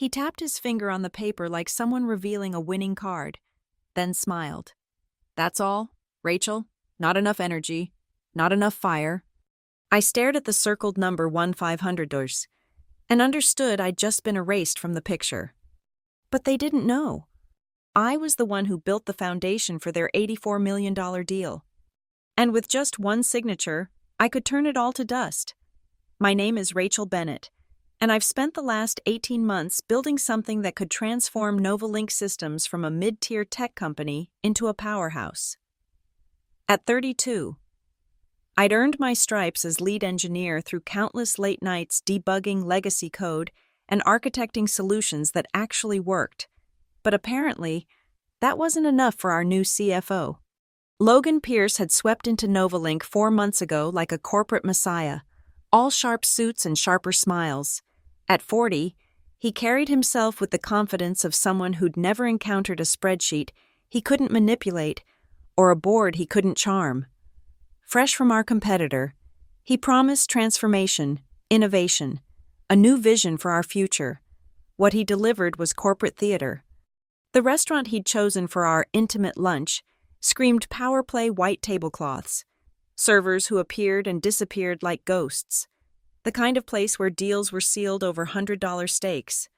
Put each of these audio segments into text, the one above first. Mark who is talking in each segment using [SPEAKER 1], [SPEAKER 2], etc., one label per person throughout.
[SPEAKER 1] He tapped his finger on the paper like someone revealing a winning card, then smiled. "That's all, Rachel? Not enough energy? Not enough fire?" I stared at the circled number 1500 and understood I'd just been erased from the picture. But they didn't know. I was the one who built the foundation for their $84 million deal. And with just one signature, I could turn it all to dust. My name is Rachel Bennett, and I've spent the last 18 months building something that could transform Novalink Systems from a mid-tier tech company into a powerhouse. At 32, I'd earned my stripes as lead engineer through countless late nights debugging legacy code and architecting solutions that actually worked. But apparently, that wasn't enough for our new CFO. Logan Pierce had swept into Novalink 4 months ago like a corporate messiah, all sharp suits and sharper smiles. At 40, he carried himself with the confidence of someone who'd never encountered a spreadsheet he couldn't manipulate or a board he couldn't charm. Fresh from our competitor, he promised transformation, innovation, a new vision for our future. What he delivered was corporate theater. The restaurant he'd chosen for our intimate lunch screamed power play white tablecloths, servers who appeared and disappeared like ghosts, the kind of place where deals were sealed over $100 steaks.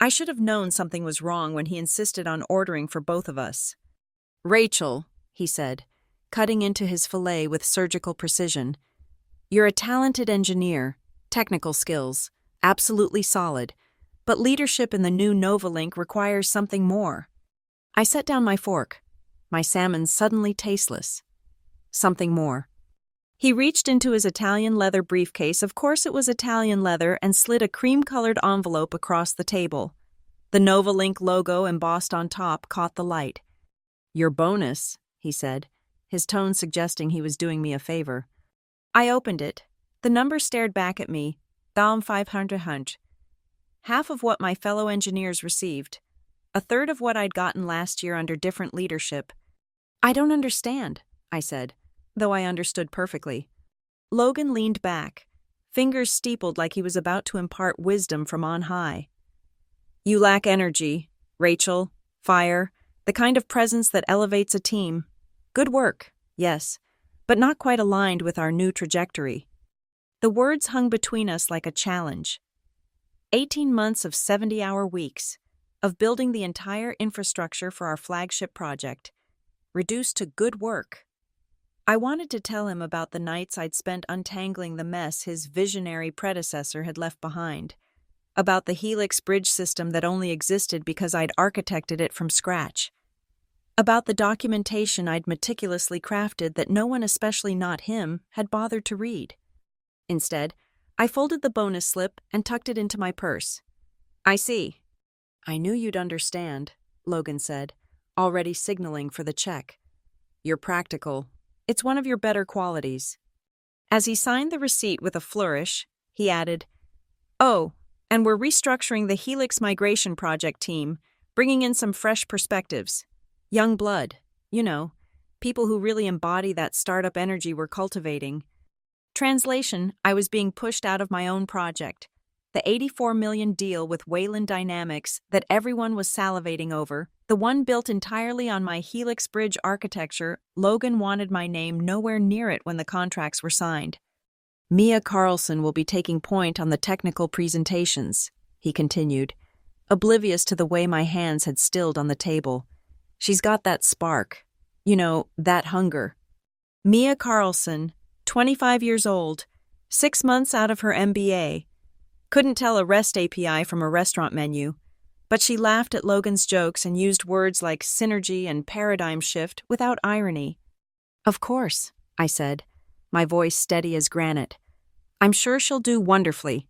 [SPEAKER 1] I should have known something was wrong when he insisted on ordering for both of us. "Rachel," he said, cutting into his fillet with surgical precision, "you're a talented engineer, technical skills, absolutely solid, but leadership in the new Novalink requires something more." I set down my fork, my salmon suddenly tasteless. Something more. He reached into his Italian leather briefcase, of course it was Italian leather, and slid a cream-colored envelope across the table. The Novalink logo embossed on top caught the light. "Your bonus," he said, his tone suggesting he was doing me a favor. I opened it. The number stared back at me, 1,500. Half of what my fellow engineers received. A third of what I'd gotten last year under different leadership. "I don't understand," I said, though I understood perfectly. Logan leaned back, fingers steepled like he was about to impart wisdom from on high. "You lack energy, Rachel, fire, the kind of presence that elevates a team. Good work, yes, but not quite aligned with our new trajectory." The words hung between us like a challenge. 18 months of 70-hour weeks, of building the entire infrastructure for our flagship project, reduced to good work. I wanted to tell him about the nights I'd spent untangling the mess his visionary predecessor had left behind, about the Helix bridge system that only existed because I'd architected it from scratch, about the documentation I'd meticulously crafted that no one, especially not him, had bothered to read. Instead, I folded the bonus slip and tucked it into my purse. "I see." "I knew you'd understand," Logan said, already signaling for the check. "You're practical. It's one of your better qualities." As he signed the receipt with a flourish, he added, "Oh, and we're restructuring the Helix migration project team, bringing in some fresh perspectives. Young blood, you know, people who really embody that startup energy we're cultivating." Translation, I was being pushed out of my own project. The $84 million deal with Wayland Dynamics that everyone was salivating over, the one built entirely on my Helix Bridge architecture. Logan wanted my name nowhere near it when the contracts were signed. "Mia Carlson will be taking point on the technical presentations," he continued, oblivious to the way my hands had stilled on the table. "She's got that spark. You know, that hunger." Mia Carlson, 25 years old, 6 months out of her MBA. Couldn't tell a REST API from a restaurant menu, but she laughed at Logan's jokes and used words like synergy and paradigm shift without irony. "Of course," I said, my voice steady as granite. "I'm sure she'll do wonderfully."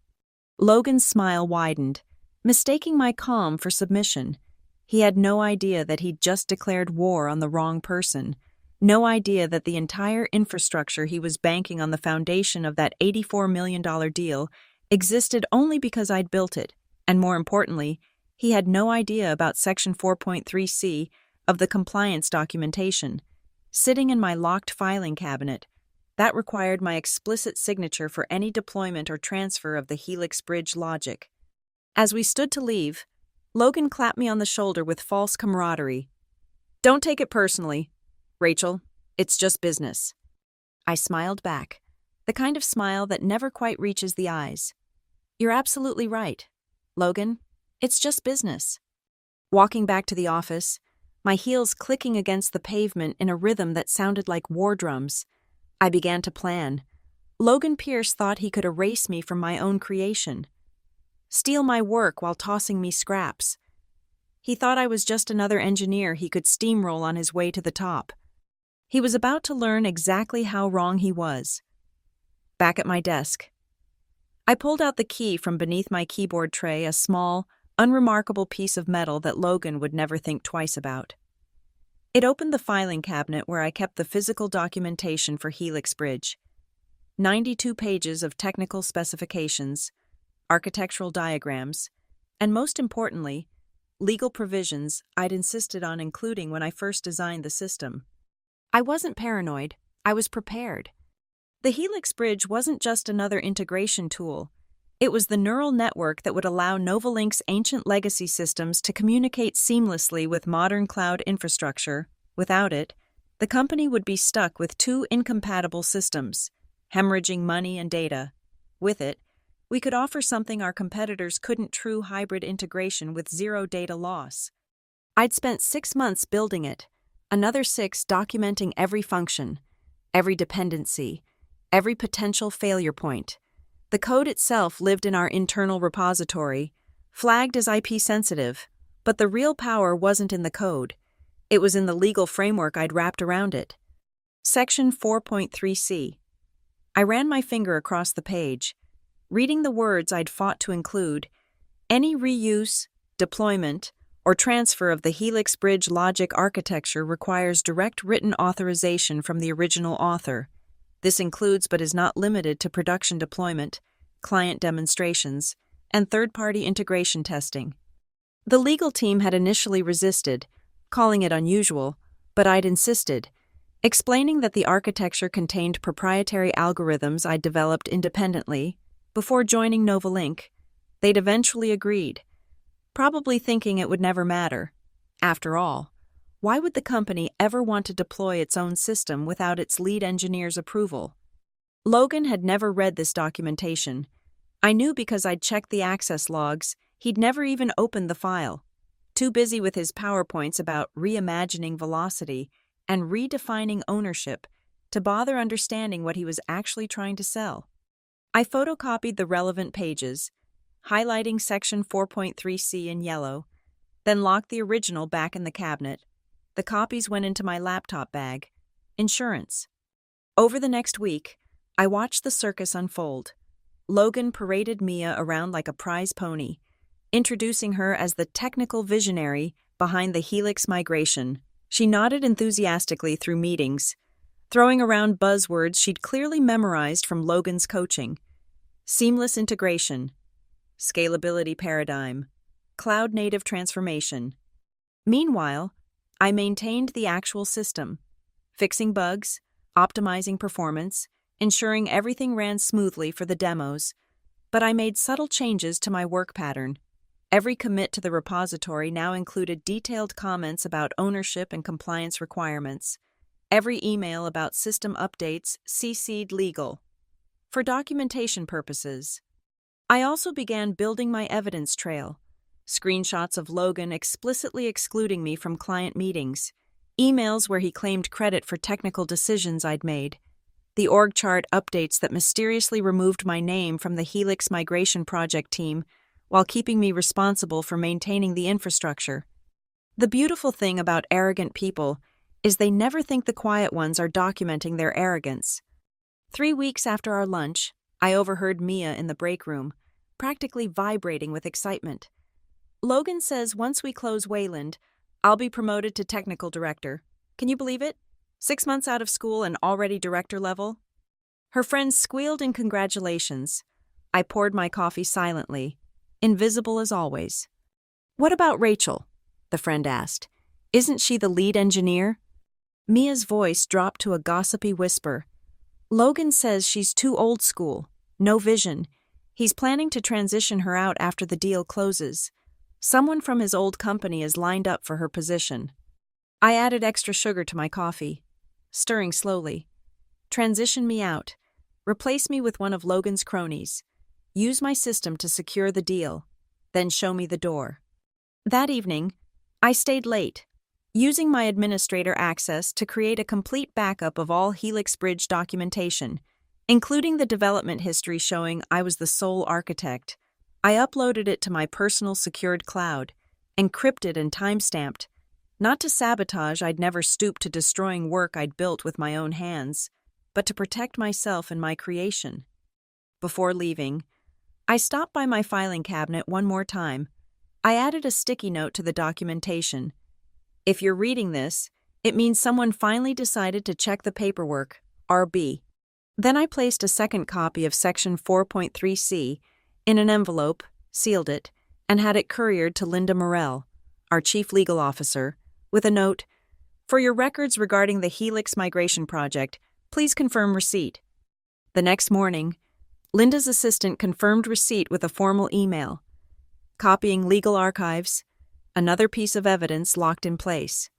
[SPEAKER 1] Logan's smile widened, mistaking my calm for submission. He had no idea that he'd just declared war on the wrong person. No idea that the entire infrastructure he was banking on the foundation of that $84 million deal existed only because I'd built it, and more importantly, he had no idea about Section 4.3c of the compliance documentation. Sitting in my locked filing cabinet, that required my explicit signature for any deployment or transfer of the Helix Bridge logic. As we stood to leave, Logan clapped me on the shoulder with false camaraderie. "Don't take it personally, Rachel. It's just business." I smiled back, the kind of smile that never quite reaches the eyes. "You're absolutely right, Logan. It's just business." Walking back to the office, my heels clicking against the pavement in a rhythm that sounded like war drums, I began to plan. Logan Pierce thought he could erase me from my own creation, steal my work while tossing me scraps. He thought I was just another engineer he could steamroll on his way to the top. He was about to learn exactly how wrong he was. Back at my desk, I pulled out the key from beneath my keyboard tray, a small, unremarkable piece of metal that Logan would never think twice about. It opened the filing cabinet where I kept the physical documentation for Helix Bridge. 92 pages of technical specifications, architectural diagrams, and most importantly, legal provisions I'd insisted on including when I first designed the system. I wasn't paranoid, I was prepared. The Helix Bridge wasn't just another integration tool. It was the neural network that would allow Novalink's ancient legacy systems to communicate seamlessly with modern cloud infrastructure. Without it, the company would be stuck with two incompatible systems, hemorrhaging money and data. With it, we could offer something our competitors couldn't: true hybrid integration with zero data loss. I'd spent 6 months building it, another 6 documenting every function, every dependency, every potential failure point. The code itself lived in our internal repository, flagged as IP sensitive, but the real power wasn't in the code. It was in the legal framework I'd wrapped around it. Section 4.3c. I ran my finger across the page, reading the words I'd fought to include. Any reuse, deployment, or transfer of the Helix Bridge logic architecture requires direct written authorization from the original author. This includes but is not limited to production deployment, client demonstrations, and third-party integration testing. The legal team had initially resisted, calling it unusual, but I'd insisted, explaining that the architecture contained proprietary algorithms I'd developed independently. Before joining Novalink, they'd eventually agreed, probably thinking it would never matter. After all, why would the company ever want to deploy its own system without its lead engineer's approval? Logan had never read this documentation. I knew because I'd checked the access logs. He'd never even opened the file, too busy with his PowerPoints about reimagining velocity and redefining ownership to bother understanding what he was actually trying to sell. I photocopied the relevant pages, highlighting section 4.3c in yellow, then locked the original back in the cabinet. The copies went into my laptop bag. Insurance. Over the next week, I watched the circus unfold. Logan paraded Mia around like a prize pony, introducing her as the technical visionary behind the Helix migration. She nodded enthusiastically through meetings, throwing around buzzwords she'd clearly memorized from Logan's coaching. Seamless integration, scalability paradigm, cloud-native transformation. Meanwhile, I maintained the actual system, fixing bugs, optimizing performance, ensuring everything ran smoothly for the demos, but I made subtle changes to my work pattern. Every commit to the repository now included detailed comments about ownership and compliance requirements. Every email about system updates CC'd legal. For documentation purposes. I also began building my evidence trail. Screenshots of Logan explicitly excluding me from client meetings, emails where he claimed credit for technical decisions I'd made, the org chart updates that mysteriously removed my name from the Helix migration project team while keeping me responsible for maintaining the infrastructure. The beautiful thing about arrogant people is they never think the quiet ones are documenting their arrogance. 3 weeks after our lunch, I overheard Mia in the break room, practically vibrating with excitement. Logan says once we close Wayland, I'll be promoted to technical director. Can you believe it? 6 months out of school and already director level? Her friends squealed in congratulations. I poured my coffee silently, invisible as always. What about Rachel? The friend asked. Isn't she the lead engineer? Mia's voice dropped to a gossipy whisper. Logan says she's too old school, no vision. He's planning to transition her out after the deal closes. Someone from his old company is lined up for her position. I added extra sugar to my coffee, stirring slowly. Transition me out. Replace me with one of Logan's cronies. Use my system to secure the deal. Then show me the door. That evening, I stayed late, using my administrator access to create a complete backup of all Helix Bridge documentation, including the development history showing I was the sole architect. I uploaded it to my personal secured cloud, encrypted and time-stamped. Not to sabotage, I'd never stooped to destroying work I'd built with my own hands, but to protect myself and my creation. Before leaving, I stopped by my filing cabinet one more time. I added a sticky note to the documentation. If you're reading this, it means someone finally decided to check the paperwork, RB. Then I placed a second copy of Section 4.3c in an envelope, sealed it, and had it couriered to Linda Morell, our chief legal officer, with a note, "For your records regarding the Helix migration project, please confirm receipt." The next morning, Linda's assistant confirmed receipt with a formal email, copying legal archives, another piece of evidence locked in place.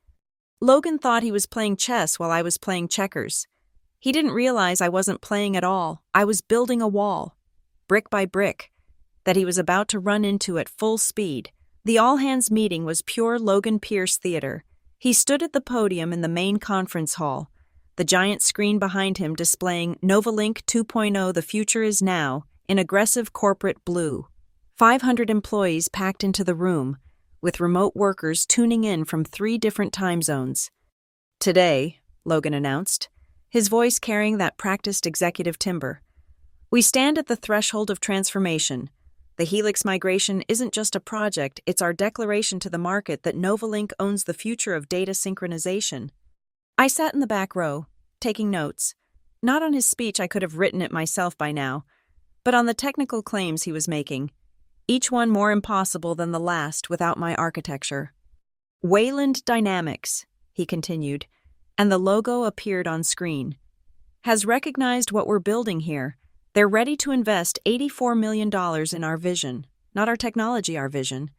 [SPEAKER 1] Logan thought he was playing chess while I was playing checkers. He didn't realize I wasn't playing at all. I was building a wall, brick by brick, that he was about to run into at full speed. The all-hands meeting was pure Logan Pierce theater. He stood at the podium in the main conference hall, the giant screen behind him displaying Novalink 2.0 The Future Is Now in aggressive corporate blue. 500 employees packed into the room, with remote workers tuning in from 3 different time zones. "Today," Logan announced, his voice carrying that practiced executive timbre, "we stand at the threshold of transformation. The Helix migration isn't just a project, it's our declaration to the market that Novalink owns the future of data synchronization." I sat in the back row, taking notes. Not on his speech, I could have written it myself by now, but on the technical claims he was making, each one more impossible than the last without my architecture. "Wayland Dynamics," he continued, and the logo appeared on screen, "has recognized what we're building here. They're ready to invest $84 million in our vision, not our technology, our vision."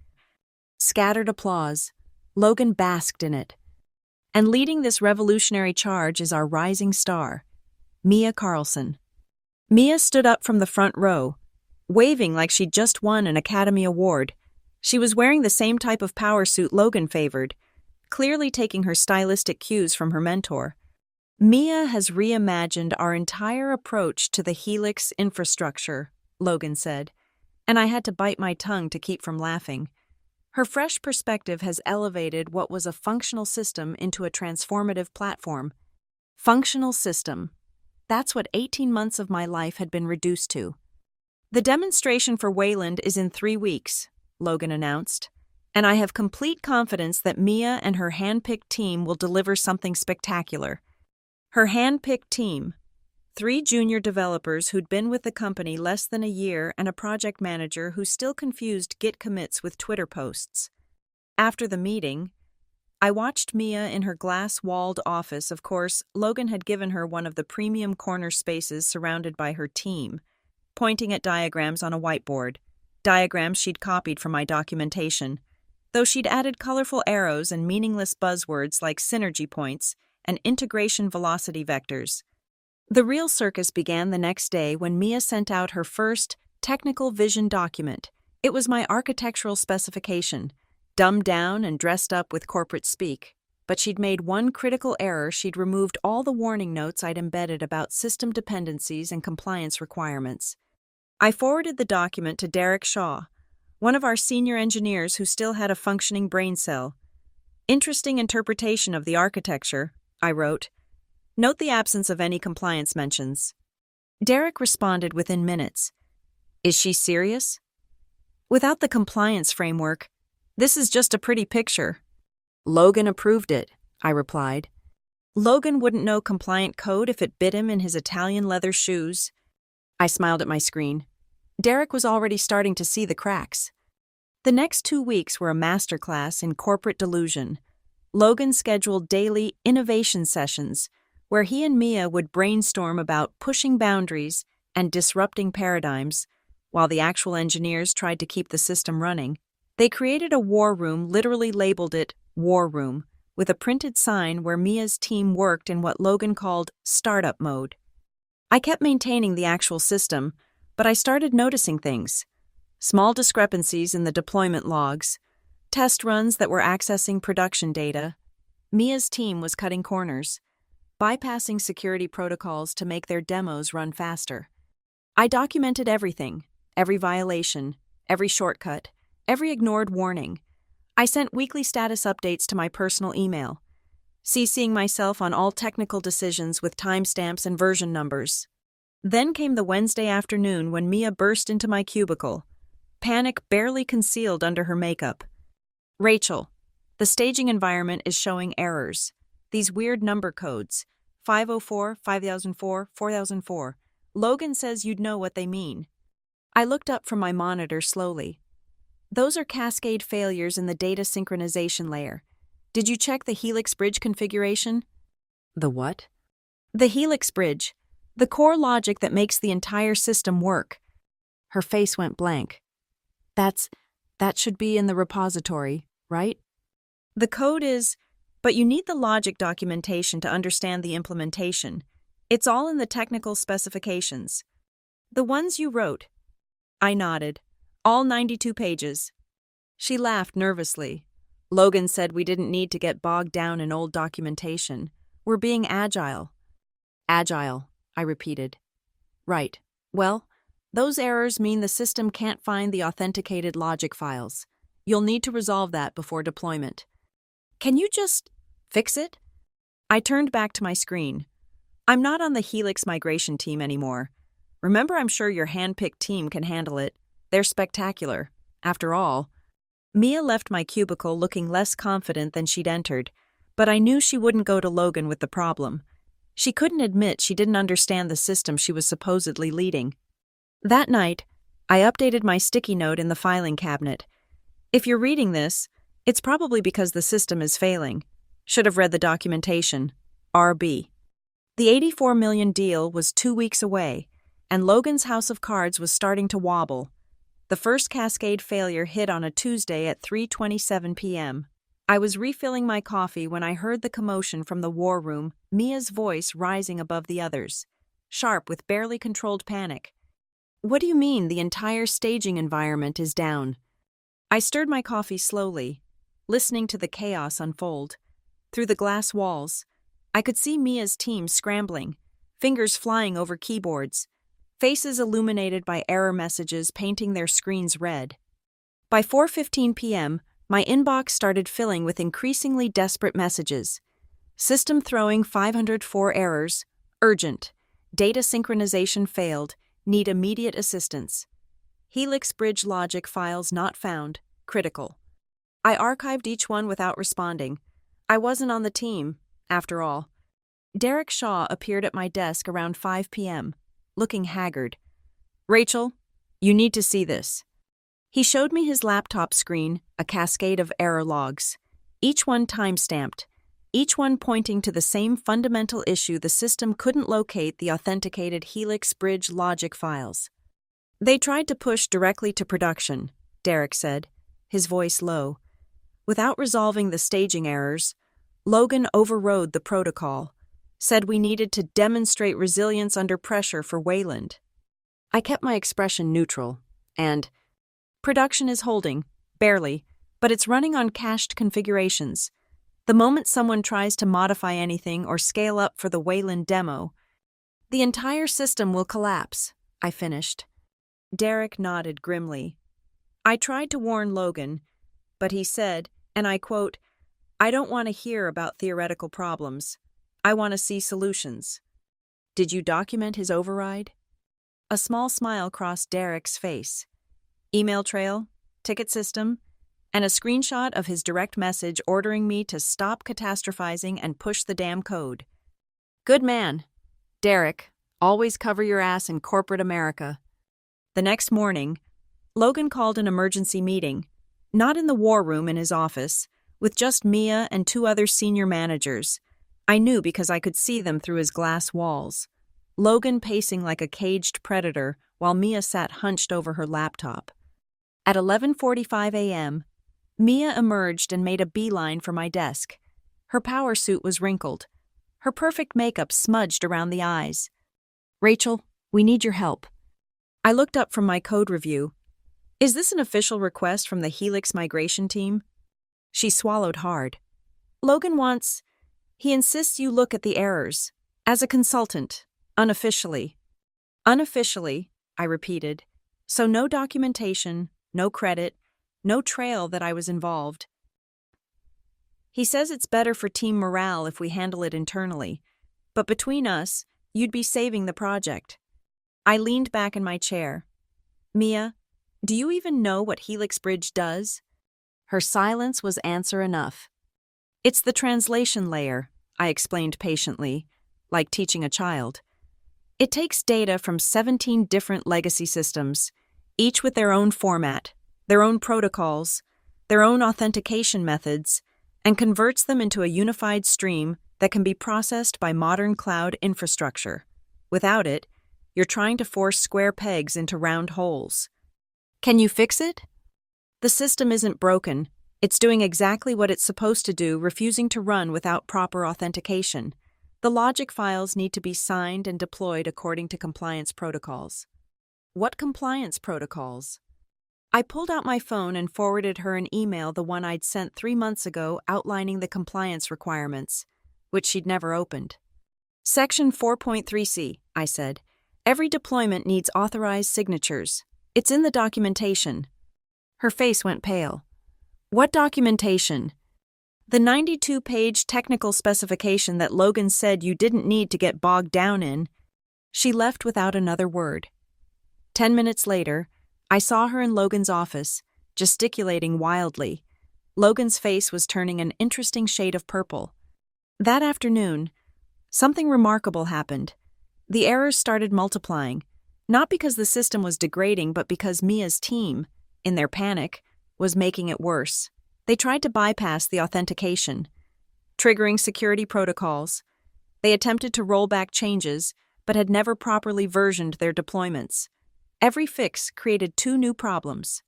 [SPEAKER 1] Scattered applause. Logan basked in it. And leading this revolutionary charge is our rising star, Mia Carlson. Mia stood up from the front row, waving like she'd just won an Academy Award. She was wearing the same type of power suit Logan favored, clearly taking her stylistic cues from her mentor. "Mia has reimagined our entire approach to the Helix infrastructure," Logan said, and I had to bite my tongue to keep from laughing. Her fresh perspective has elevated what was a functional system into a transformative platform. Functional system. That's what 18 months of my life had been reduced to. "The demonstration for Wayland is in 3 weeks, Logan announced, and I have complete confidence that Mia and her hand-picked team will deliver something spectacular. Her hand-picked team, 3 junior developers who'd been with the company less than a year and a project manager who still confused Git commits with Twitter posts. After the meeting, I watched Mia in her glass-walled office. Of course, Logan had given her one of the premium corner spaces surrounded by her team, pointing at diagrams on a whiteboard, diagrams she'd copied from my documentation, though she'd added colorful arrows and meaningless buzzwords like synergy points and integration velocity vectors. The real circus began the next day when Mia sent out her first technical vision document. It was my architectural specification, dumbed down and dressed up with corporate speak. But she'd made one critical error. She'd removed all the warning notes I'd embedded about system dependencies and compliance requirements. I forwarded the document to Derek Shaw, one of our senior engineers who still had a functioning brain cell. "Interesting interpretation of the architecture," I wrote. "Note the absence of any compliance mentions." Derek responded within minutes. "Is she serious? Without the compliance framework, this is just a pretty picture." "Logan approved it," I replied. "Logan wouldn't know compliant code if it bit him in his Italian leather shoes." I smiled at my screen. Derek was already starting to see the cracks. The next 2 weeks were a masterclass in corporate delusion. Logan scheduled daily innovation sessions where he and Mia would brainstorm about pushing boundaries and disrupting paradigms, while the actual engineers tried to keep the system running. They created a war room, literally labeled it War Room, with a printed sign where Mia's team worked in what Logan called startup mode. I kept maintaining the actual system, but I started noticing things. Small discrepancies in the deployment logs, test runs that were accessing production data. Mia's team was cutting corners, bypassing security protocols to make their demos run faster. I documented everything, every violation, every shortcut, every ignored warning. I sent weekly status updates to my personal email, CCing myself on all technical decisions with timestamps and version numbers. Then came the Wednesday afternoon when Mia burst into my cubicle, panic barely concealed under her makeup. "Rachel, the staging environment is showing errors. These weird number codes, 504, 5004, 4004. Logan says you'd know what they mean." I looked up from my monitor slowly. "Those are cascade failures in the data synchronization layer. Did you check the Helix bridge configuration?" "The what?" "The Helix bridge, the core logic that makes the entire system work." Her face went blank. That should be in the repository, right?" "The code is, but you need the logic documentation to understand the implementation. It's all in the technical specifications." "The ones you wrote?" I nodded. "All 92 pages. She laughed nervously. "Logan said we didn't need to get bogged down in old documentation. We're being agile." "Agile," I repeated. "Right. Well, those errors mean the system can't find the authenticated logic files. You'll need to resolve that before deployment." "Can you just fix it?" I turned back to my screen. "I'm not on the Helix migration team anymore. Remember, I'm sure your hand-picked team can handle it. They're spectacular. After all." Mia left my cubicle looking less confident than she'd entered, but I knew she wouldn't go to Logan with the problem. She couldn't admit she didn't understand the system she was supposedly leading. That night, I updated my sticky note in the filing cabinet. "If you're reading this, it's probably because the system is failing. Should have read the documentation. RB." The $84 million deal was 2 weeks away, and Logan's house of cards was starting to wobble. The first cascade failure hit on a Tuesday at 3:27 p.m. I was refilling my coffee when I heard the commotion from the war room, Mia's voice rising above the others, sharp with barely controlled panic. "What do you mean the entire staging environment is down?" I stirred my coffee slowly, listening to the chaos unfold. Through the glass walls, I could see Mia's team scrambling, fingers flying over keyboards, faces illuminated by error messages painting their screens red. By 4:15 p.m., my inbox started filling with increasingly desperate messages. "System throwing 504 errors. Urgent. Data synchronization failed. Need immediate assistance. Helix bridge logic files not found. Critical." I archived each one without responding. I wasn't on the team, after all. Derek Shaw appeared at my desk around 5 p.m., looking haggard. "Rachel, you need to see this." He showed me his laptop screen, a cascade of error logs, each one time-stamped, each one pointing to the same fundamental issue: the system couldn't locate the authenticated Helix bridge logic files. "They tried to push directly to production," Derek said, his voice low. "Without resolving the staging errors, Logan overrode the protocol, said we needed to demonstrate resilience under pressure for Wayland." I kept my expression neutral, and production is holding, barely, but it's running on cached configurations. The moment someone tries to modify anything or scale up for the Wayland demo, the entire system will collapse, I finished. Derek nodded grimly. "I tried to warn Logan, but he said, and I quote, 'I don't want to hear about theoretical problems. I want to see solutions.'" "Did you document his override?" A small smile crossed Derek's face. "Email trail, ticket system, and a screenshot of his direct message ordering me to stop catastrophizing and push the damn code." "Good man. Derek, always cover your ass in corporate America." The next morning, Logan called an emergency meeting, not in the war room in his office, with just Mia and 2 other senior managers. I knew because I could see them through his glass walls. Logan pacing like a caged predator, while Mia sat hunched over her laptop. At 11:45 a.m., Mia emerged and made a beeline for my desk. Her power suit was wrinkled, her perfect makeup smudged around the eyes. "Rachel, we need your help." I looked up from my code review. "Is this an official request from the Helix migration team?" She swallowed hard. "Logan wants... He insists you look at the errors. As a consultant, unofficially." "Unofficially," I repeated. "So no documentation, no credit, no trail that I was involved." "He says it's better for team morale if we handle it internally. But between us, you'd be saving the project." I leaned back in my chair. "Mia, do you even know what Helix Bridge does?" Her silence was answer enough. "It's the translation layer," I explained patiently, like teaching a child. "It takes data from 17 different legacy systems, each with their own format, their own protocols, their own authentication methods, and converts them into a unified stream that can be processed by modern cloud infrastructure. Without it, you're trying to force square pegs into round holes." "Can you fix it?" "The system isn't broken. It's doing exactly what it's supposed to do, refusing to run without proper authentication. The logic files need to be signed and deployed according to compliance protocols." "What compliance protocols?" I pulled out my phone and forwarded her an email, the one I'd sent 3 months ago, outlining the compliance requirements, which she'd never opened. "Section 4.3c, I said. "Every deployment needs authorized signatures. It's in the documentation." Her face went pale. "What documentation?" "The 92-page technical specification that Logan said you didn't need to get bogged down in." She left without another word. 10 minutes later, I saw her in Logan's office, gesticulating wildly. Logan's face was turning an interesting shade of purple. That afternoon, something remarkable happened. The errors started multiplying, not because the system was degrading, but because Mia's team, in their panic, was making it worse. They tried to bypass the authentication, triggering security protocols. They attempted to roll back changes, but had never properly versioned their deployments. Every fix created 2 new problems.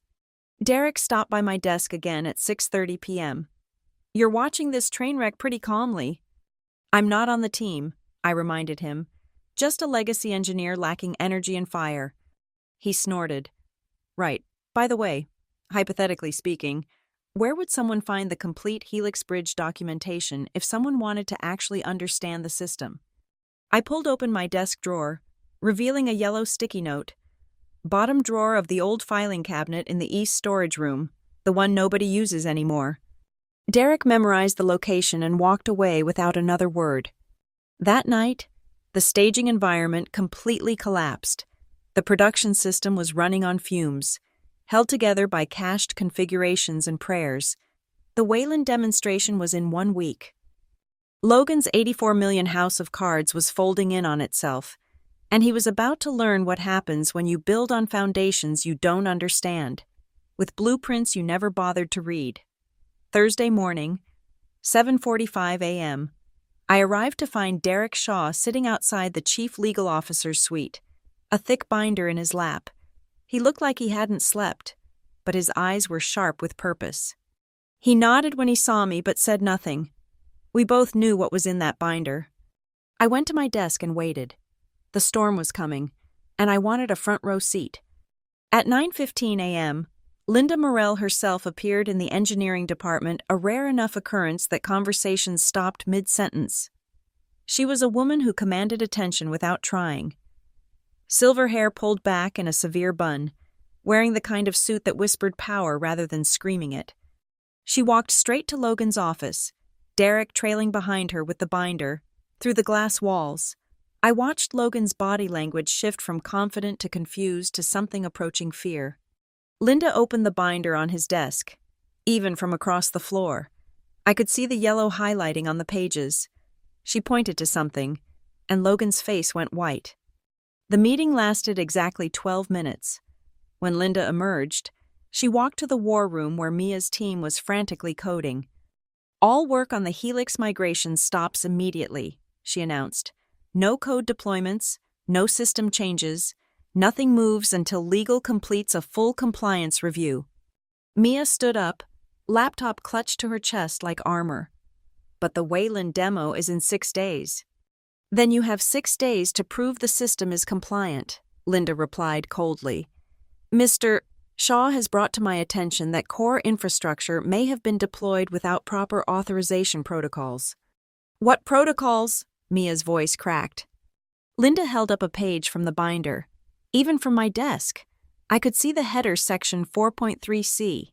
[SPEAKER 1] Derek stopped by my desk again at 6:30 p.m. "You're watching this train wreck pretty calmly." "I'm not on the team," I reminded him. "Just a legacy engineer lacking energy and fire." He snorted. "Right. By the way, hypothetically speaking, where would someone find the complete Helix Bridge documentation if someone wanted to actually understand the system?" I pulled open my desk drawer, revealing a yellow sticky note. "Bottom drawer of the old filing cabinet in the east storage room, the one nobody uses anymore." Derek memorized the location and walked away without another word. That night, the staging environment completely collapsed. The production system was running on fumes, held together by cached configurations and prayers. The Wayland demonstration was in 1 week. Logan's 84 million house of cards was folding in on itself, and he was about to learn what happens when you build on foundations you don't understand, with blueprints you never bothered to read. Thursday morning, 7:45 a.m., I arrived to find Derek Shaw sitting outside the chief legal officer's suite, a thick binder in his lap. He looked like he hadn't slept, but his eyes were sharp with purpose. He nodded when he saw me but said nothing. We both knew what was in that binder. I went to my desk and waited. The storm was coming, and I wanted a front row seat. At 9:15 a.m., Linda Morell herself appeared in the engineering department, a rare enough occurrence that conversations stopped mid-sentence. She was a woman who commanded attention without trying. Silver hair pulled back in a severe bun, wearing the kind of suit that whispered power rather than screaming it. She walked straight to Logan's office, Derek trailing behind her with the binder, through the glass walls. I watched Logan's body language shift from confident to confused to something approaching fear. Linda opened the binder on his desk, even from across the floor. I could see the yellow highlighting on the pages. She pointed to something, and Logan's face went white. The meeting lasted exactly 12 minutes. When Linda emerged, she walked to the war room where Mia's team was frantically coding. "All work on the Helix migration stops immediately," she announced. "No code deployments, no system changes. Nothing moves until legal completes a full compliance review. Mia stood up, laptop clutched to her chest like armor. But the Wayland demo is in 6 days. Then you have 6 days to prove the system is compliant, Linda replied coldly. Mr. Shaw has brought to my attention that core infrastructure may have been deployed without proper authorization protocols. What protocols? Mia's voice cracked. Linda held up a page from the binder. Even from my desk, I could see the header section 4.3c.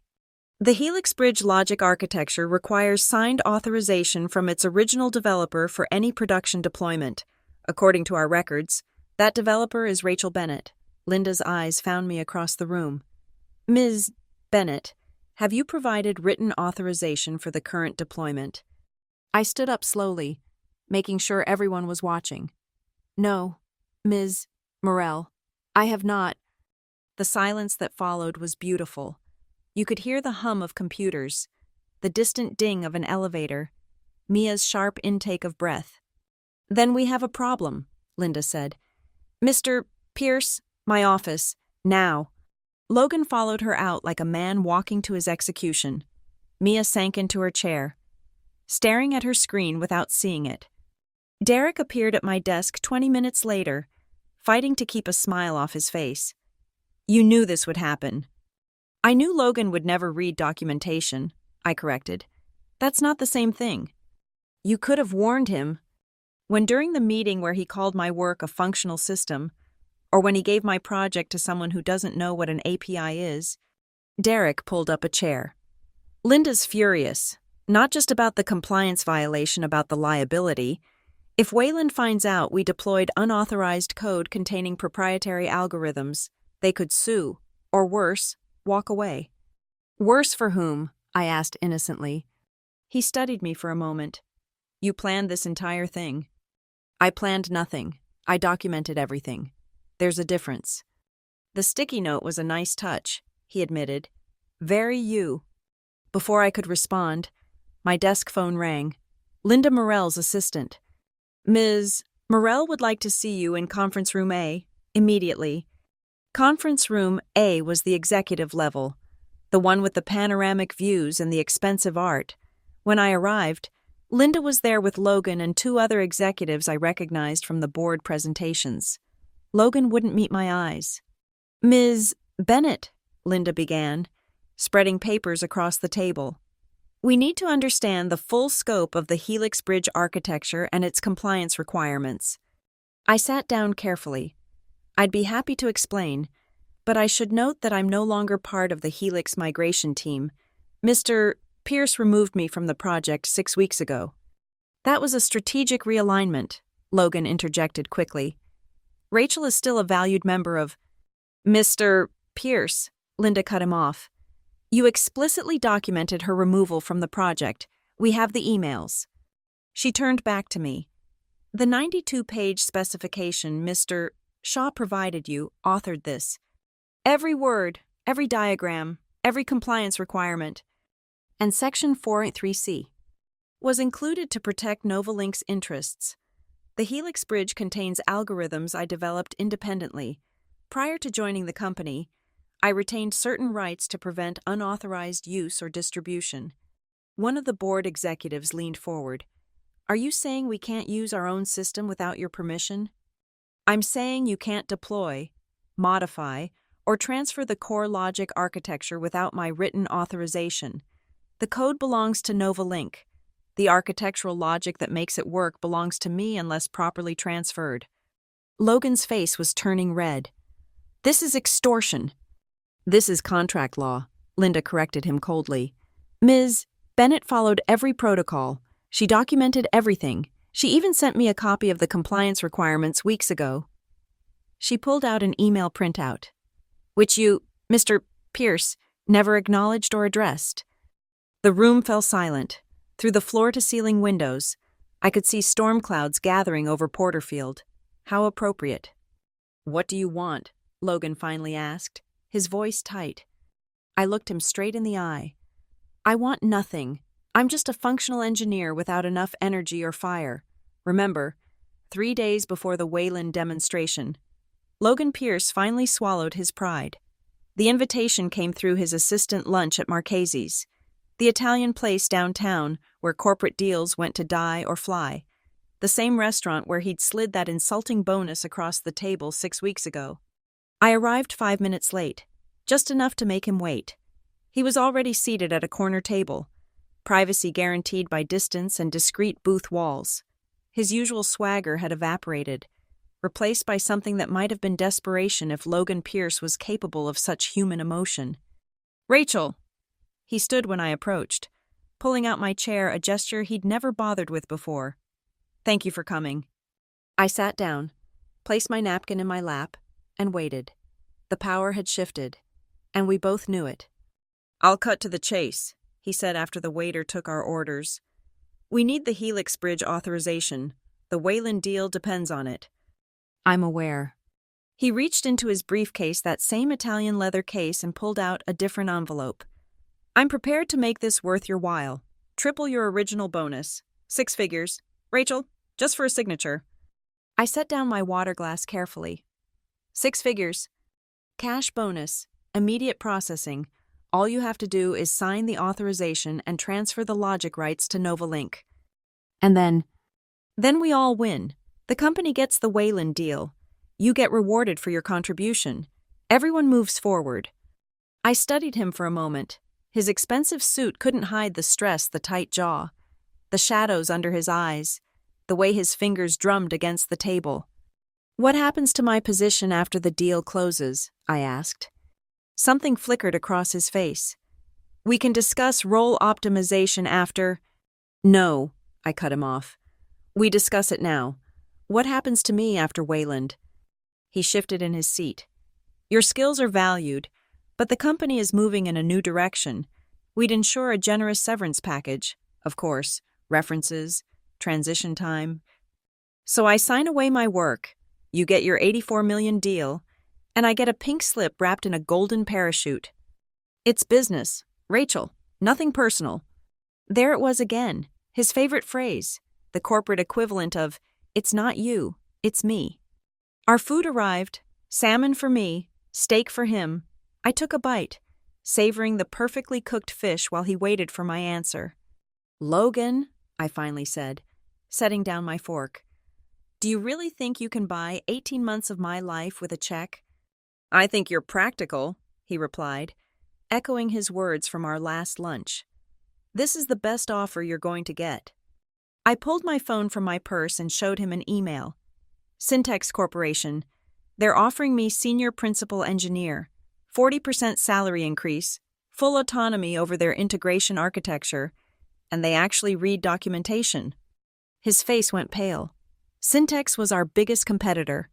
[SPEAKER 1] The Helix Bridge logic architecture requires signed authorization from its original developer for any production deployment. According to our records, that developer is Rachel Bennett. Linda's eyes found me across the room. Ms. Bennett, have you provided written authorization for the current deployment? I stood up slowly, making sure everyone was watching. No, Ms. Morell, I have not. The silence that followed was beautiful. You could hear the hum of computers, the distant ding of an elevator, Mia's sharp intake of breath. Then we have a problem, Linda said. Mr. Pierce, my office, now. Logan followed her out like a man walking to his execution. Mia sank into her chair, staring at her screen without seeing it. Derek appeared at my desk 20 minutes later, fighting to keep a smile off his face. You knew this would happen. I knew Logan would never read documentation, I corrected. That's not the same thing. You could have warned him. When during the meeting where he called my work a functional system, or when he gave my project to someone who doesn't know what an API is, Derek pulled up a chair. Linda's furious, not just about the compliance violation, about the liability. If Wayland finds out we deployed unauthorized code containing proprietary algorithms, they could sue, or worse, walk away. Worse for whom? I asked innocently. He studied me for a moment. You planned this entire thing. I planned nothing. I documented everything. There's a difference. The sticky note was a nice touch, he admitted. Very you. Before I could respond, my desk phone rang. Linda Morell's assistant. Ms. Morell would like to see you in conference room A, immediately. Conference room A was the executive level, the one with the panoramic views and the expensive art. When I arrived, Linda was there with Logan and 2 other executives I recognized from the board presentations. Logan wouldn't meet my eyes. Ms. Bennett, Linda began, spreading papers across the table. We need to understand the full scope of the Helix Bridge architecture and its compliance requirements. I sat down carefully. I'd be happy to explain, but I should note that I'm no longer part of the Helix migration team. Mr. Pierce removed me from the project 6 weeks ago. That was a strategic realignment, Logan interjected quickly. Rachel is still a valued member of... Mr. Pierce, Linda cut him off. You explicitly documented her removal from the project. We have the emails. She turned back to me. The 92-page specification Mr. Shaw provided you authored this. Every word, every diagram, every compliance requirement. And Section 4.3c was included to protect Novalink's interests. The Helix Bridge contains algorithms I developed independently. Prior to joining the company, I retained certain rights to prevent unauthorized use or distribution. One of the board executives leaned forward. Are you saying we can't use our own system without your permission? I'm saying you can't deploy, modify, or transfer the core logic architecture without my written authorization. The code belongs to Novalink. The architectural logic that makes it work belongs to me unless properly transferred. Logan's face was turning red. This is extortion. This is contract law, Linda corrected him coldly. Ms. Bennett followed every protocol. She documented everything. She even sent me a copy of the compliance requirements weeks ago. She pulled out an email printout, which you, Mr. Pierce, never acknowledged or addressed. The room fell silent. Through the floor-to-ceiling windows, I could see storm clouds gathering over Porterfield. How appropriate. What do you want? Logan finally asked, his voice tight. I looked him straight in the eye. I want nothing. I'm just a functional engineer without enough energy or fire. Remember, 3 days before the Wayland demonstration. Logan Pierce finally swallowed his pride. The invitation came through his assistant lunch at Marchese's, the Italian place downtown where corporate deals went to die or fly, the same restaurant where he'd slid that insulting bonus across the table 6 weeks ago. I arrived 5 minutes late, just enough to make him wait. He was already seated at a corner table, privacy guaranteed by distance and discreet booth walls. His usual swagger had evaporated, replaced by something that might have been desperation if Logan Pierce was capable of such human emotion. "Rachel!" He stood when I approached, pulling out my chair, a gesture he'd never bothered with before. "Thank you for coming." I sat down, placed my napkin in my lap, and waited. The power had shifted, and we both knew it. "I'll cut to the chase," he said after the waiter took our orders. "We need the Helix Bridge authorization. The Wayland deal depends on it." "I'm aware." He reached into his briefcase, that same Italian leather case, and pulled out a different envelope. "I'm prepared to make this worth your while. Triple your original bonus. 6 figures. Rachel, just for a signature." I set down my water glass carefully. 6 figures. Cash bonus. Immediate processing. All you have to do is sign the authorization and transfer the logic rights to Novalink. And then we all win. The company gets the Wayland deal. You get rewarded for your contribution. Everyone moves forward. I studied him for a moment. His expensive suit couldn't hide the stress, the tight jaw, the shadows under his eyes, the way his fingers drummed against the table. "What happens to my position after the deal closes?" I asked. Something flickered across his face. "We can discuss role optimization after—" "No," I cut him off. "We discuss it now. What happens to me after Wayland?" He shifted in his seat. "Your skills are valued, but the company is moving in a new direction. We'd ensure a generous severance package, of course, references, transition time. So I sign away my work. You get your $84 million deal, and I get a pink slip wrapped in a golden parachute. It's business, Rachel, nothing personal." There it was again, his favorite phrase, the corporate equivalent of, "It's not you, it's me." Our food arrived, salmon for me, steak for him. I took a bite, savoring the perfectly cooked fish while he waited for my answer. "Logan," I finally said, setting down my fork, "do you really think you can buy 18 months of my life with a check?" "I think you're practical," he replied, echoing his words from our last lunch. "This is the best offer you're going to get." I pulled my phone from my purse and showed him an email. Syntex Corporation. They're offering me senior principal engineer, 40% salary increase, full autonomy over their integration architecture, and they actually read documentation. His face went pale. Syntex was our biggest competitor.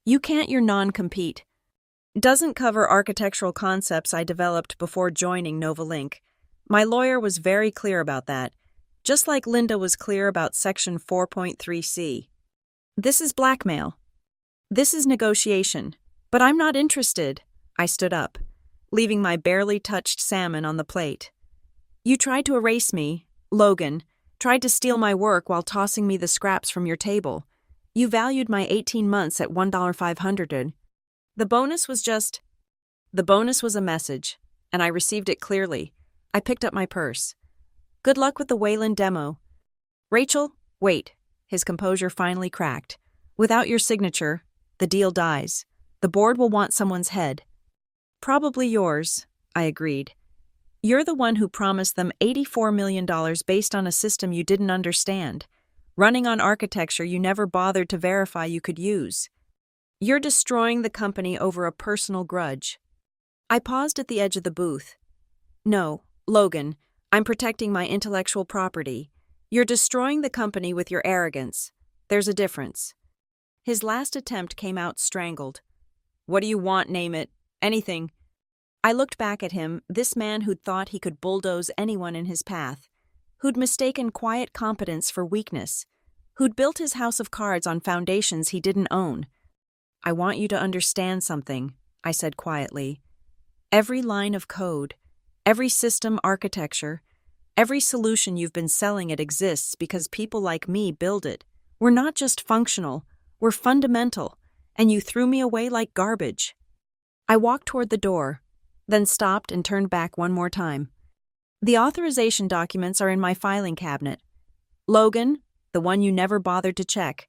[SPEAKER 1] "You can't, your non-compete. Doesn't cover architectural concepts I developed before joining Novalink. My lawyer was very clear about that, just like Linda was clear about Section 4.3c. This is blackmail. This is negotiation. But I'm not interested." I stood up, leaving my barely touched salmon on the plate. "You tried to erase me, Logan, tried to steal my work while tossing me the scraps from your table. You valued my 18 months at $1,500. The bonus was a message, and I received it clearly. I picked up my purse. "Good luck with the Wayland demo." "Rachel, wait." His composure finally cracked. "Without your signature, the deal dies. The board will want someone's head." "Probably yours," I agreed. "You're the one who promised them $84 million based on a system you didn't understand, running on architecture you never bothered to verify you could use. You're destroying the company over a personal grudge." I paused at the edge of the booth. "No, Logan, I'm protecting my intellectual property. You're destroying the company with your arrogance. There's a difference." His last attempt came out strangled. "What do you want, name it? Anything." I looked back at him, this man who'd thought he could bulldoze anyone in his path, who'd mistaken quiet competence for weakness, who'd built his house of cards on foundations he didn't own. "I want you to understand something," I said quietly. "Every line of code, every system architecture, every solution you've been selling it exists because people like me build it. We're not just functional, we're fundamental, and you threw me away like garbage." I walked toward the door, then stopped and turned back one more time. "The authorization documents are in my filing cabinet. Logan, the one you never bothered to check,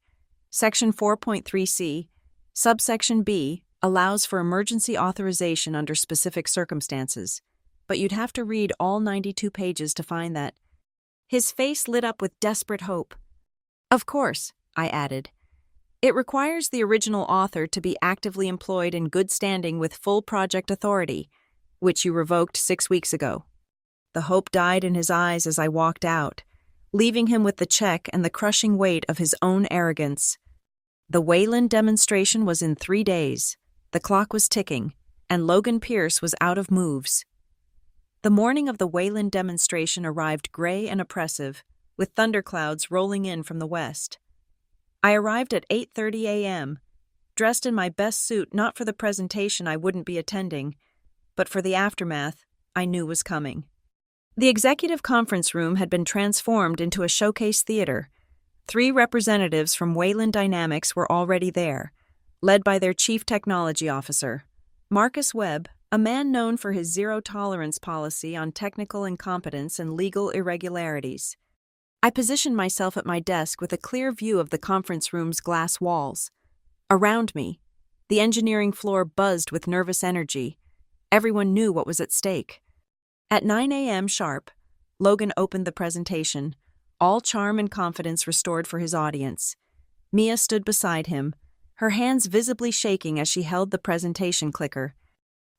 [SPEAKER 1] Section 4.3c, subsection B, allows for emergency authorization under specific circumstances, but you'd have to read all 92 pages to find that." His face lit up with desperate hope. "Of course," I added. "It requires the original author to be actively employed in good standing with full project authority, which you revoked 6 weeks ago." The hope died in his eyes as I walked out, leaving him with the check and the crushing weight of his own arrogance. The Wayland demonstration was in 3 days, the clock was ticking, and Logan Pierce was out of moves. The morning of the Wayland demonstration arrived gray and oppressive, with thunderclouds rolling in from the west. I arrived at 8:30 a.m., dressed in my best suit not for the presentation I wouldn't be attending, but for the aftermath I knew was coming. The executive conference room had been transformed into a showcase theater. 3 representatives from Wayland Dynamics were already there, led by their chief technology officer, Marcus Webb, a man known for his zero-tolerance policy on technical incompetence and legal irregularities. I positioned myself at my desk with a clear view of the conference room's glass walls. Around me, the engineering floor buzzed with nervous energy. Everyone knew what was at stake. At 9 a.m. sharp, Logan opened the presentation, all charm and confidence restored for his audience. Mia stood beside him, her hands visibly shaking as she held the presentation clicker.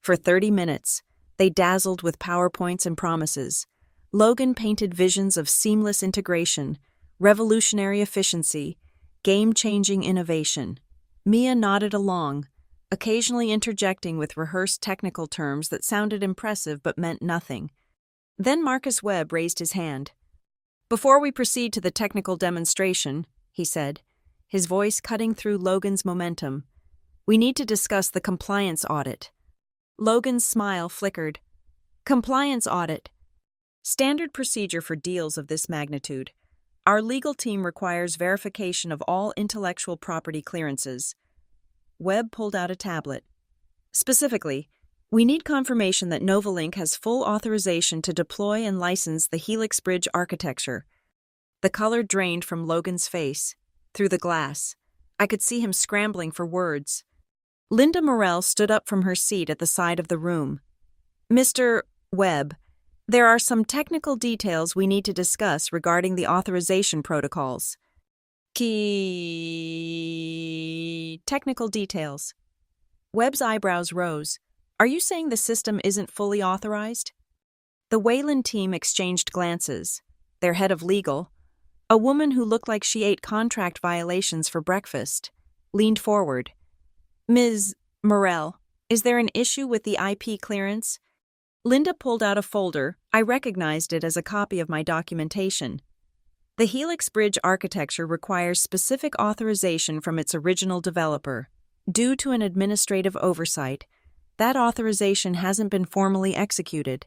[SPEAKER 1] For 30 minutes, they dazzled with PowerPoints and promises. Logan painted visions of seamless integration, revolutionary efficiency, game-changing innovation. Mia nodded along, occasionally interjecting with rehearsed technical terms that sounded impressive but meant nothing. Then Marcus Webb raised his hand. "Before we proceed to the technical demonstration," he said, his voice cutting through Logan's momentum, "we need to discuss the compliance audit." Logan's smile flickered. "Compliance audit. Standard procedure for deals of this magnitude. Our legal team requires verification of all intellectual property clearances." Webb pulled out a tablet. "Specifically, we need confirmation that Novalink has full authorization to deploy and license the Helix Bridge architecture." The color drained from Logan's face. Through the glass, I could see him scrambling for words. Linda Morell stood up from her seat at the side of the room. "Mr. Webb, there are some technical details we need to discuss regarding the authorization protocols." "Key technical details." Webb's eyebrows rose. "Are you saying the system isn't fully authorized?" The Wayland team exchanged glances. Their head of legal, a woman who looked like she ate contract violations for breakfast, leaned forward. "Ms. Morell, is there an issue with the IP clearance?" Linda pulled out a folder. I recognized it as a copy of my documentation. The Helix Bridge architecture requires specific authorization from its original developer. Due to an administrative oversight, that authorization hasn't been formally executed.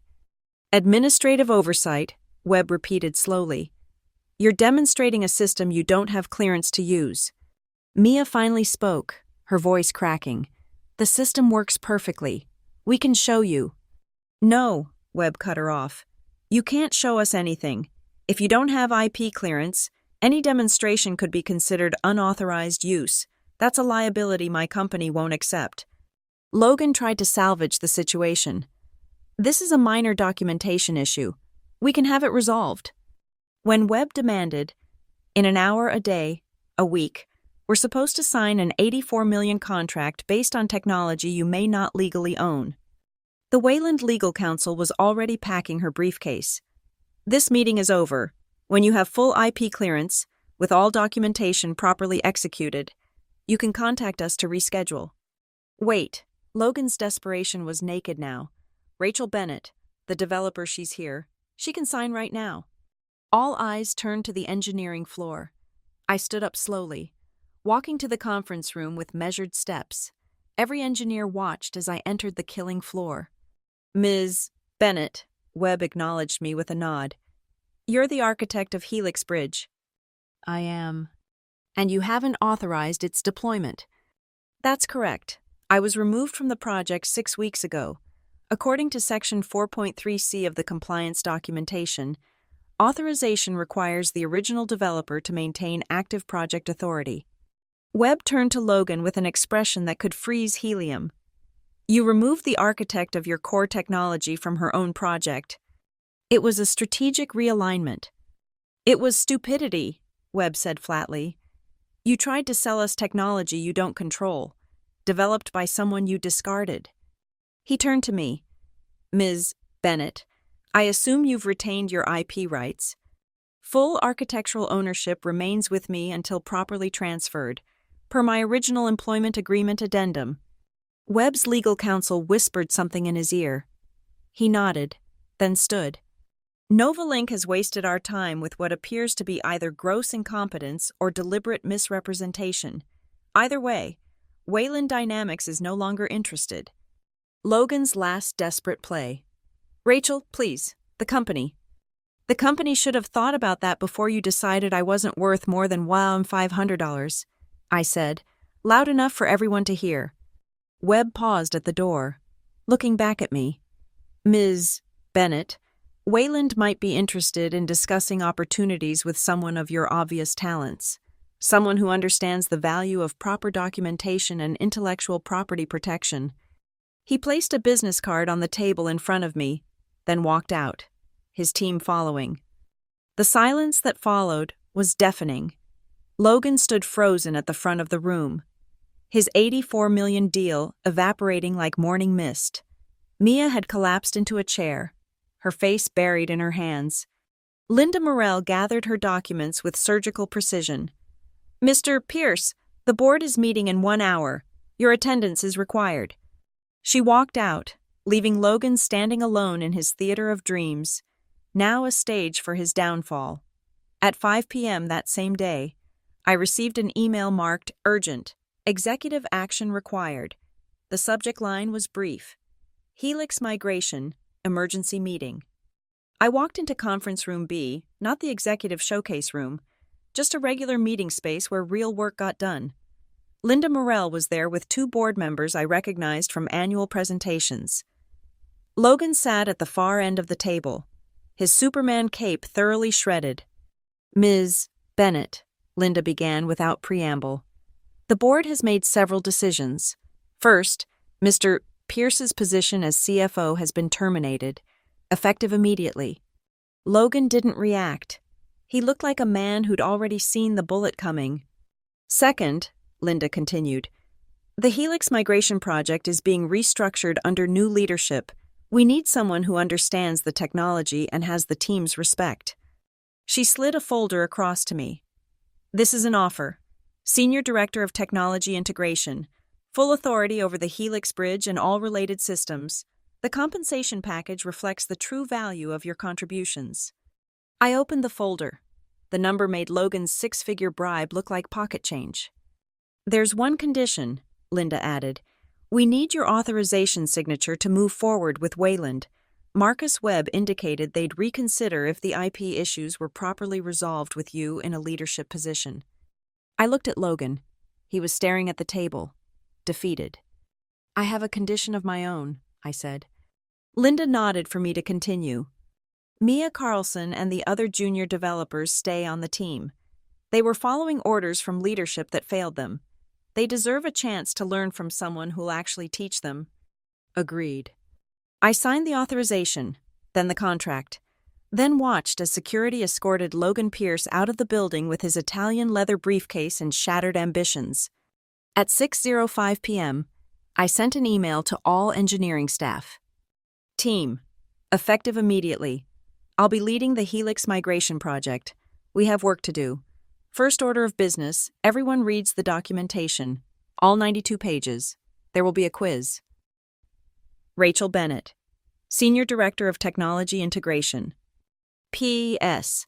[SPEAKER 1] "Administrative oversight," Webb repeated slowly. "You're demonstrating a system you don't have clearance to use." Mia finally spoke, her voice cracking. "The system works perfectly. We can show you." "No," Webb cut her off. "You can't show us anything. If you don't have IP clearance, any demonstration could be considered unauthorized use. That's a liability my company won't accept." Logan tried to salvage the situation. "This is a minor documentation issue. We can have it resolved." When Webb demanded, "In an hour a day, a week, we're supposed to sign an $84 million contract based on technology you may not legally own." The Wayland Legal Counsel was already packing her briefcase. "This meeting is over. When you have full IP clearance, with all documentation properly executed, you can contact us to reschedule." "Wait." Logan's desperation was naked now. "Rachel Bennett, the developer, she's here. She can sign right now." All eyes turned to the engineering floor. I stood up slowly, walking to the conference room with measured steps. Every engineer watched as I entered the killing floor. "Ms. Bennett," Webb acknowledged me with a nod. "You're the architect of Helix Bridge." "I am." "And you haven't authorized its deployment." That's correct. I was removed from the project 6 weeks ago. According to Section 4.3c of the compliance documentation, authorization requires the original developer to maintain active project authority. Webb turned to Logan with an expression that could freeze helium. You removed the architect of your core technology from her own project. It was a strategic realignment. It was stupidity, Webb said flatly. You tried to sell us technology you don't control, developed by someone you discarded. He turned to me. Ms. Bennett, I assume you've retained your IP rights. Full architectural ownership remains with me until properly transferred, per my original employment agreement addendum. Webb's legal counsel whispered something in his ear. He nodded, then stood. Novalink has wasted our time with what appears to be either gross incompetence or deliberate misrepresentation. Either way, Wayland Dynamics is no longer interested. Logan's last desperate play. Rachel, please, the company. The company should have thought about that before you decided I wasn't worth more than $500, I said, loud enough for everyone to hear. Webb paused at the door, looking back at me. Ms. Bennett, Wayland might be interested in discussing opportunities with someone of your obvious talents, someone who understands the value of proper documentation and intellectual property protection. He placed a business card on the table in front of me, then walked out, his team following. The silence that followed was deafening. Logan stood frozen at the front of the room, his $84 million deal evaporating like morning mist. Mia had collapsed into a chair, her face buried in her hands. Linda Morell gathered her documents with surgical precision. Mr. Pierce, the board is meeting in 1 hour. Your attendance is required. She walked out, leaving Logan standing alone in his theater of dreams, now a stage for his downfall. At 5 p.m. that same day, I received an email marked Urgent, Executive Action Required. The subject line was brief. Helix Migration, Emergency Meeting. I walked into Conference Room B, not the executive showcase room, just a regular meeting space where real work got done. Linda Morell was there with 2 board members I recognized from annual presentations. Logan sat at the far end of the table, his Superman cape thoroughly shredded. Ms. Bennett, Linda began without preamble. The board has made several decisions. First, Mr. Pierce's position as CFO has been terminated, effective immediately. Logan didn't react. He looked like a man who'd already seen the bullet coming. Second, Linda continued, the Helix migration project is being restructured under new leadership. We need someone who understands the technology and has the team's respect. She slid a folder across to me. This is an offer. Senior Director of Technology Integration. Full authority over the Helix Bridge and all related systems. The compensation package reflects the true value of your contributions. I opened the folder. The number made Logan's 6-figure bribe look like pocket change. There's one condition, Linda added. We need your authorization signature to move forward with Wayland. Marcus Webb indicated they'd reconsider if the IP issues were properly resolved with you in a leadership position. I looked at Logan. He was staring at the table, defeated. I have a condition of my own, I said. Linda nodded for me to continue. Mia Carlson and the other junior developers stay on the team. They were following orders from leadership that failed them. They deserve a chance to learn from someone who'll actually teach them. Agreed. I signed the authorization, then the contract, then watched as security escorted Logan Pierce out of the building with his Italian leather briefcase and shattered ambitions. At 6:05 p.m., I sent an email to all engineering staff. Team, effective immediately. I'll be leading the Helix migration project. We have work to do. First order of business, everyone reads the documentation, all 92 pages. There will be a quiz. Rachel Bennett, Senior Director of Technology Integration. P.S.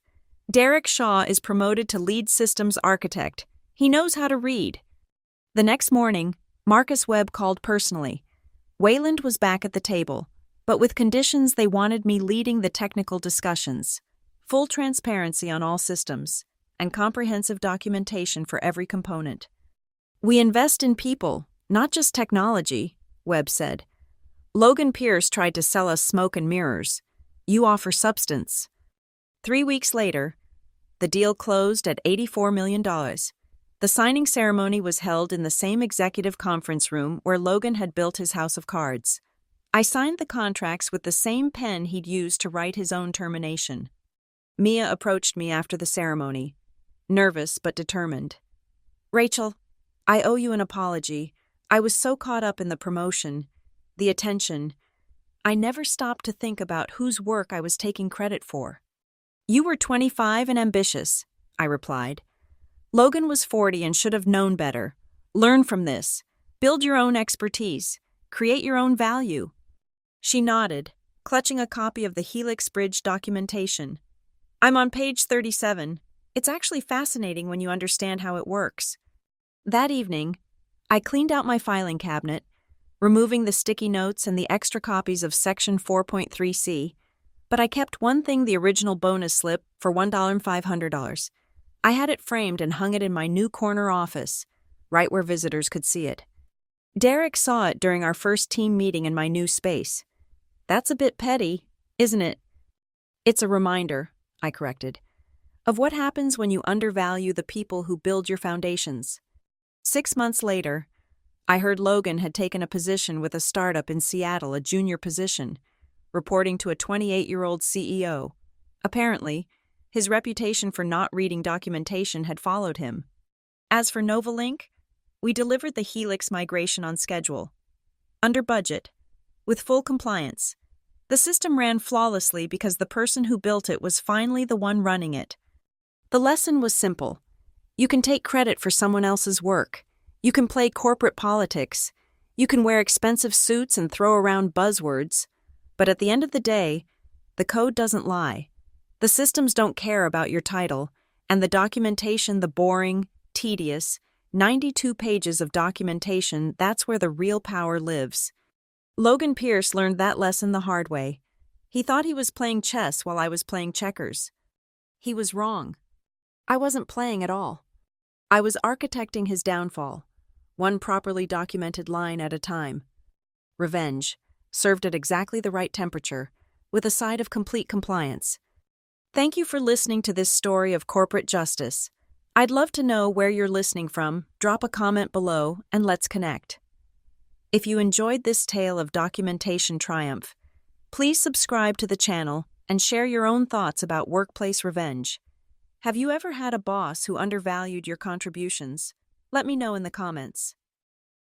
[SPEAKER 1] Derek Shaw is promoted to Lead Systems Architect. He knows how to read. The next morning, Marcus Webb called personally. Wayland was back at the table, but with conditions they wanted me leading the technical discussions, full transparency on all systems, and comprehensive documentation for every component. We invest in people, Not just technology, Webb said. Logan Pierce tried to sell us smoke and mirrors. You offer substance. 3 weeks later, the deal closed at $84 million. The signing ceremony was held in the same executive conference room where Logan had built his house of cards. I signed the contracts with the same pen he'd used to write his own termination. Mia approached me after the ceremony, nervous but determined. Rachel, I owe you an apology. I was so caught up in the promotion, the attention. I never stopped to think about whose work I was taking credit for. You were 25 and ambitious, I replied. Logan was 40 and should have known better. Learn from this. Build your own expertise. Create your own value. She nodded, clutching a copy of the Helix Bridge documentation. I'm on page 37. It's actually fascinating when you understand how it works. That evening, I cleaned out my filing cabinet, removing the sticky notes and the extra copies of Section 4.3c, but I kept one thing, the original bonus slip, for $1,500. I had it framed and hung it in my new corner office, right where visitors could see it. Derek saw it during our first team meeting in my new space. That's a bit petty, isn't it? It's a reminder, I corrected, of what happens when you undervalue the people who build your foundations. 6 months later, I heard Logan had taken a position with a startup in Seattle, a junior position, reporting to a 28-year-old CEO. Apparently, his reputation for not reading documentation had followed him. As for Novalink, we delivered the Helix migration on schedule, under budget, with full compliance. The system ran flawlessly because the person who built it was finally the one running it. The lesson was simple. You can take credit for someone else's work. You can play corporate politics. You can wear expensive suits and throw around buzzwords. But at the end of the day, the code doesn't lie. The systems don't care about your title, and the documentation, the boring, tedious, 92 pages of documentation, that's where the real power lives. Logan Pierce learned that lesson the hard way. He thought he was playing chess while I was playing checkers. He was wrong. I wasn't playing at all. I was architecting his downfall, one properly documented line at a time. Revenge, served at exactly the right temperature, with a side of complete compliance. Thank you for listening to this story of corporate justice. I'd love to know where you're listening from. Drop a comment below and let's connect. If you enjoyed this tale of documentation triumph, please subscribe to the channel and share your own thoughts about workplace revenge. Have you ever had a boss who undervalued your contributions? Let me know in the comments.